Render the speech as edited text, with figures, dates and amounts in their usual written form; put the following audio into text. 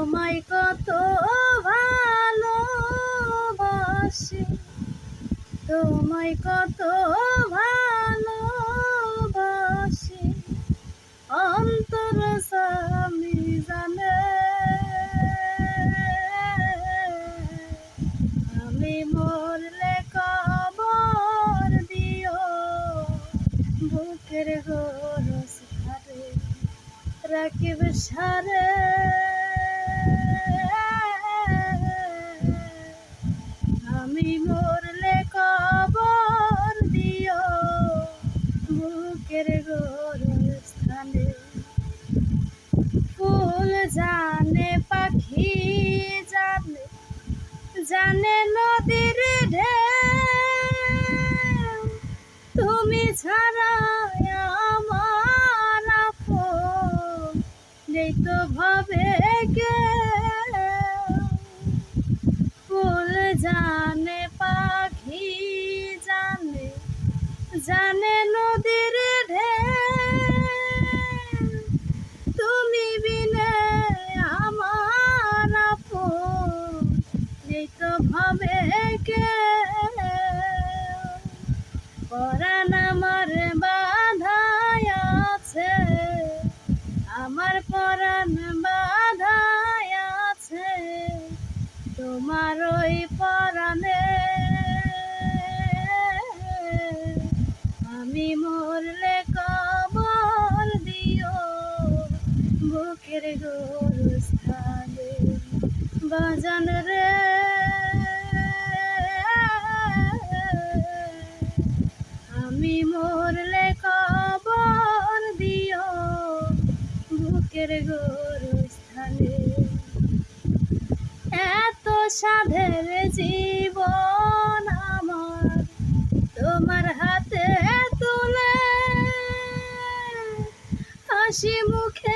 তোমায় কত ভালোবাসি, তোমায় কত ভালোবাসি, অন্তর স্বামী জানে। আমি মরলে কবর দিও, বুকের গোরস খারে রাখিব সারে। আমি মরলে কবর দিও, বুকের গোরস খারে। ফুল জানে, পাখি জানে, জানে নদীর ঢেউ, তুমি ছাড়া আমার আপন নেই তো ভাবে কেউ। ফুল জানে, পাখি জানে, জানে নদীর ঢেউ, তুমি বিনে আমার আপন নেই তো ভাবে কেউ। পরাণ আমার বাঁধায় আছে, আমার পরাণ বাঁধায় আছে তোমার ওই পরাণে। আমি মরলে কবর দিও, বুকের গোরস্থানে। বাজান রে, আমি মরলে কবর দিও, বুকের গোরস্থানে। এত সাধের জীবন আমার তোমার হাতে তুলে, হাসি মুখে